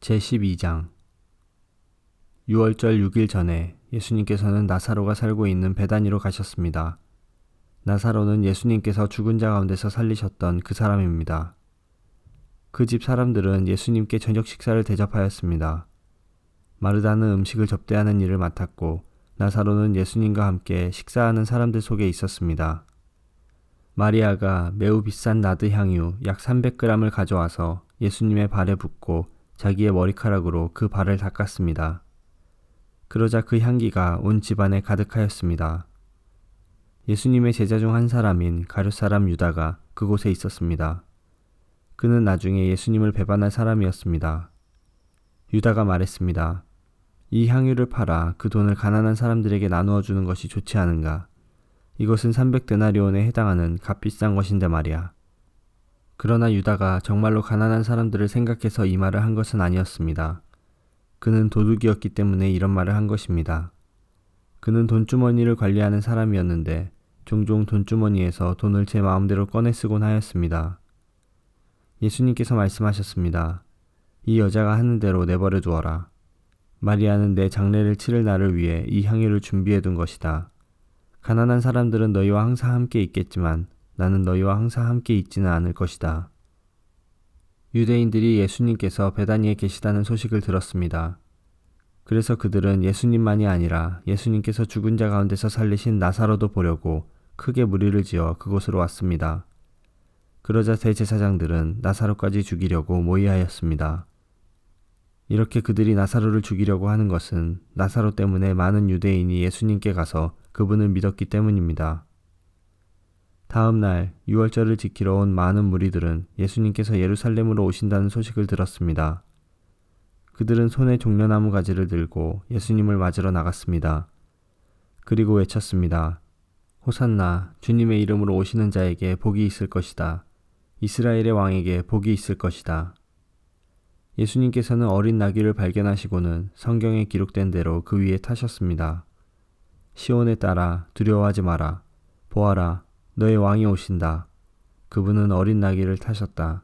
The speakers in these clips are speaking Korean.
제12장 6월절 6일 전에 예수님께서는 나사로가 살고 있는 베다니로 가셨습니다. 나사로는 예수님께서 죽은 자 가운데서 살리셨던 그 사람입니다. 그 집 사람들은 예수님께 저녁 식사를 대접하였습니다. 마르다는 음식을 접대하는 일을 맡았고 나사로는 예수님과 함께 식사하는 사람들 속에 있었습니다. 마리아가 매우 비싼 나드 향유 약 300g을 가져와서 예수님의 발에 붓고 자기의 머리카락으로 그 발을 닦았습니다. 그러자 그 향기가 온 집안에 가득하였습니다. 예수님의 제자 중 한 사람인 가룟 사람 유다가 그곳에 있었습니다. 그는 나중에 예수님을 배반할 사람이었습니다. 유다가 말했습니다. 이 향유를 팔아 그 돈을 가난한 사람들에게 나누어 주는 것이 좋지 않은가? 이것은 300데나리온에 해당하는 값비싼 것인데 말이야. 그러나 유다가 정말로 가난한 사람들을 생각해서 이 말을 한 것은 아니었습니다. 그는 도둑이었기 때문에 이런 말을 한 것입니다. 그는 돈주머니를 관리하는 사람이었는데 종종 돈주머니에서 돈을 제 마음대로 꺼내 쓰곤 하였습니다. 예수님께서 말씀하셨습니다. 이 여자가 하는 대로 내버려 두어라. 마리아는 내 장례를 치를 날을 위해 이 향유를 준비해 둔 것이다. 가난한 사람들은 너희와 항상 함께 있겠지만 나는 너희와 항상 함께 있지는 않을 것이다. 유대인들이 예수님께서 베다니에 계시다는 소식을 들었습니다. 그래서 그들은 예수님만이 아니라 예수님께서 죽은 자 가운데서 살리신 나사로도 보려고 크게 무리를 지어 그곳으로 왔습니다. 그러자 대제사장들은 나사로까지 죽이려고 모의하였습니다. 이렇게 그들이 나사로를 죽이려고 하는 것은 나사로 때문에 많은 유대인이 예수님께 가서 그분을 믿었기 때문입니다. 다음 날 6월절을 지키러 온 많은 무리들은 예수님께서 예루살렘으로 오신다는 소식을 들었습니다. 그들은 손에 종려나무 가지를 들고 예수님을 맞으러 나갔습니다. 그리고 외쳤습니다. 호산나, 주님의 이름으로 오시는 자에게 복이 있을 것이다. 이스라엘의 왕에게 복이 있을 것이다. 예수님께서는 어린 나귀를 발견하시고는 성경에 기록된 대로 그 위에 타셨습니다. 시온에 따라 두려워하지 마라. 보아라, 너의 왕이 오신다. 그분은 어린 나귀를 타셨다.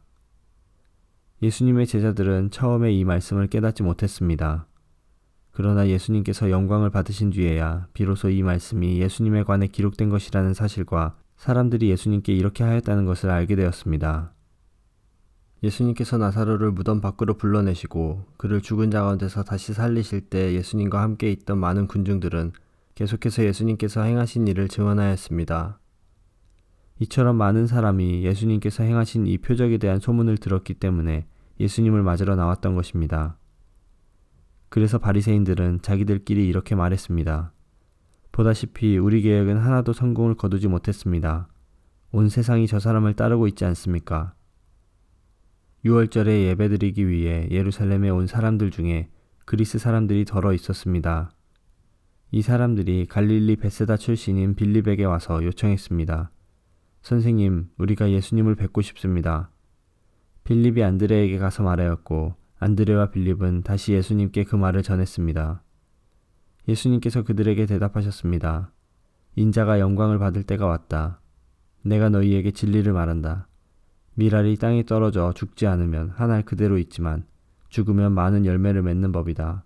예수님의 제자들은 처음에 이 말씀을 깨닫지 못했습니다. 그러나 예수님께서 영광을 받으신 뒤에야 비로소 이 말씀이 예수님에 관해 기록된 것이라는 사실과 사람들이 예수님께 이렇게 하였다는 것을 알게 되었습니다. 예수님께서 나사로를 무덤 밖으로 불러내시고 그를 죽은 자 가운데서 다시 살리실 때 예수님과 함께 있던 많은 군중들은 계속해서 예수님께서 행하신 일을 증언하였습니다. 이처럼 많은 사람이 예수님께서 행하신 이 표적에 대한 소문을 들었기 때문에 예수님을 맞으러 나왔던 것입니다. 그래서 바리새인들은 자기들끼리 이렇게 말했습니다. 보다시피 우리 계획은 하나도 성공을 거두지 못했습니다. 온 세상이 저 사람을 따르고 있지 않습니까? 6월절에 예배드리기 위해 예루살렘에 온 사람들 중에 그리스 사람들이 덜어 있었습니다. 이 사람들이 갈릴리 베세다 출신인 빌립에게 와서 요청했습니다. 선생님, 우리가 예수님을 뵙고 싶습니다. 빌립이 안드레에게 가서 말하였고 안드레와 빌립은 다시 예수님께 그 말을 전했습니다. 예수님께서 그들에게 대답하셨습니다. 인자가 영광을 받을 때가 왔다. 내가 너희에게 진리를 말한다. 밀알이 땅에 떨어져 죽지 않으면 한 알 그대로 있지만 죽으면 많은 열매를 맺는 법이다.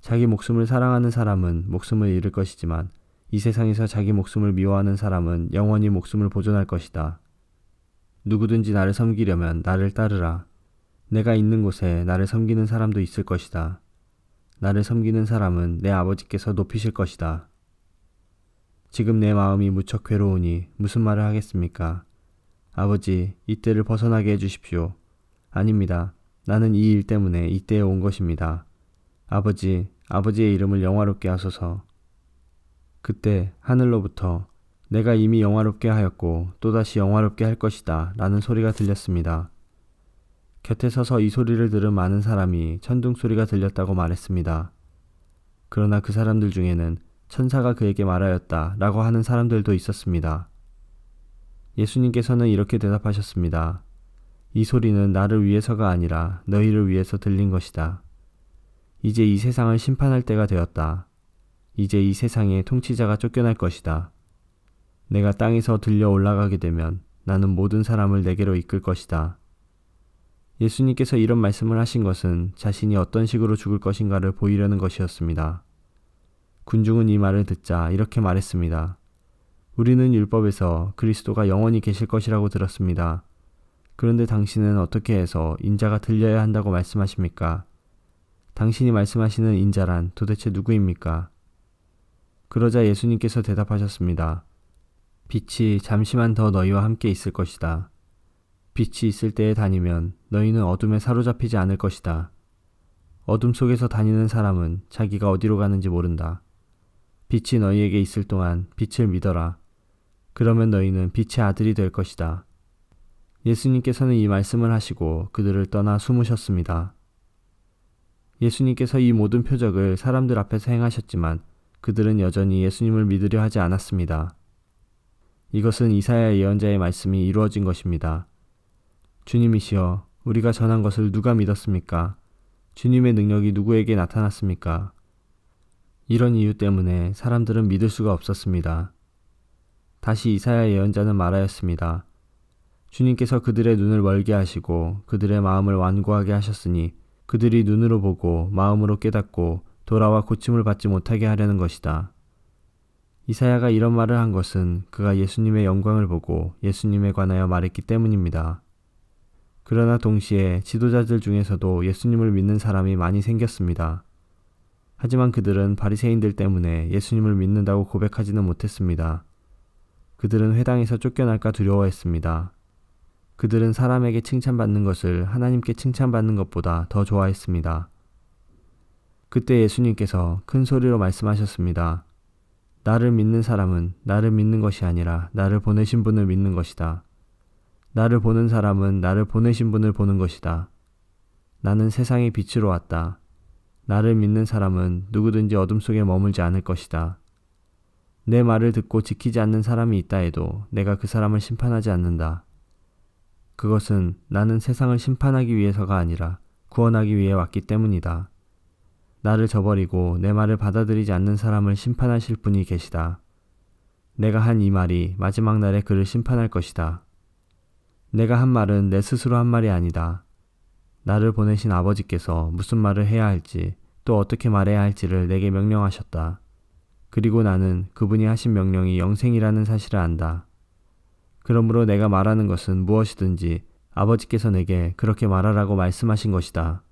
자기 목숨을 사랑하는 사람은 목숨을 잃을 것이지만 이 세상에서 자기 목숨을 미워하는 사람은 영원히 목숨을 보존할 것이다. 누구든지 나를 섬기려면 나를 따르라. 내가 있는 곳에 나를 섬기는 사람도 있을 것이다. 나를 섬기는 사람은 내 아버지께서 높이실 것이다. 지금 내 마음이 무척 괴로우니 무슨 말을 하겠습니까? 아버지, 이때를 벗어나게 해주십시오. 아닙니다. 나는 이 일 때문에 이때에 온 것입니다. 아버지, 아버지의 이름을 영화롭게 하소서. 그때 하늘로부터 내가 이미 영화롭게 하였고 또다시 영화롭게 할 것이다 라는 소리가 들렸습니다. 곁에 서서 이 소리를 들은 많은 사람이 천둥 소리가 들렸다고 말했습니다. 그러나 그 사람들 중에는 천사가 그에게 말하였다 라고 하는 사람들도 있었습니다. 예수님께서는 이렇게 대답하셨습니다. 이 소리는 나를 위해서가 아니라 너희를 위해서 들린 것이다. 이제 이 세상을 심판할 때가 되었다. 이제 이 세상의 통치자가 쫓겨날 것이다. 내가 땅에서 들려 올라가게 되면 나는 모든 사람을 내게로 이끌 것이다. 예수님께서 이런 말씀을 하신 것은 자신이 어떤 식으로 죽을 것인가를 보이려는 것이었습니다. 군중은 이 말을 듣자 이렇게 말했습니다. 우리는 율법에서 그리스도가 영원히 계실 것이라고 들었습니다. 그런데 당신은 어떻게 해서 인자가 들려야 한다고 말씀하십니까? 당신이 말씀하시는 인자란 도대체 누구입니까? 그러자 예수님께서 대답하셨습니다. 빛이 잠시만 더 너희와 함께 있을 것이다. 빛이 있을 때에 다니면 너희는 어둠에 사로잡히지 않을 것이다. 어둠 속에서 다니는 사람은 자기가 어디로 가는지 모른다. 빛이 너희에게 있을 동안 빛을 믿어라. 그러면 너희는 빛의 아들이 될 것이다. 예수님께서는 이 말씀을 하시고 그들을 떠나 숨으셨습니다. 예수님께서 이 모든 표적을 사람들 앞에서 행하셨지만 그들은 여전히 예수님을 믿으려 하지 않았습니다. 이것은 이사야 예언자의 말씀이 이루어진 것입니다. 주님이시여, 우리가 전한 것을 누가 믿었습니까? 주님의 능력이 누구에게 나타났습니까? 이런 이유 때문에 사람들은 믿을 수가 없었습니다. 다시 이사야 예언자는 말하였습니다. 주님께서 그들의 눈을 멀게 하시고 그들의 마음을 완고하게 하셨으니 그들이 눈으로 보고 마음으로 깨닫고 돌아와 고침을 받지 못하게 하려는 것이다. 이사야가 이런 말을 한 것은 그가 예수님의 영광을 보고 예수님에 관하여 말했기 때문입니다. 그러나 동시에 지도자들 중에서도 예수님을 믿는 사람이 많이 생겼습니다. 하지만 그들은 바리새인들 때문에 예수님을 믿는다고 고백하지는 못했습니다. 그들은 회당에서 쫓겨날까 두려워했습니다. 그들은 사람에게 칭찬받는 것을 하나님께 칭찬받는 것보다 더 좋아했습니다. 그때 예수님께서 큰 소리로 말씀하셨습니다. 나를 믿는 사람은 나를 믿는 것이 아니라 나를 보내신 분을 믿는 것이다. 나를 보는 사람은 나를 보내신 분을 보는 것이다. 나는 세상의 빛으로 왔다. 나를 믿는 사람은 누구든지 어둠 속에 머물지 않을 것이다. 내 말을 듣고 지키지 않는 사람이 있다 해도 내가 그 사람을 심판하지 않는다. 그것은 나는 세상을 심판하기 위해서가 아니라 구원하기 위해 왔기 때문이다. 나를 저버리고 내 말을 받아들이지 않는 사람을 심판하실 분이 계시다. 내가 한 이 말이 마지막 날에 그를 심판할 것이다. 내가 한 말은 내 스스로 한 말이 아니다. 나를 보내신 아버지께서 무슨 말을 해야 할지 또 어떻게 말해야 할지를 내게 명령하셨다. 그리고 나는 그분이 하신 명령이 영생이라는 사실을 안다. 그러므로 내가 말하는 것은 무엇이든지 아버지께서 내게 그렇게 말하라고 말씀하신 것이다.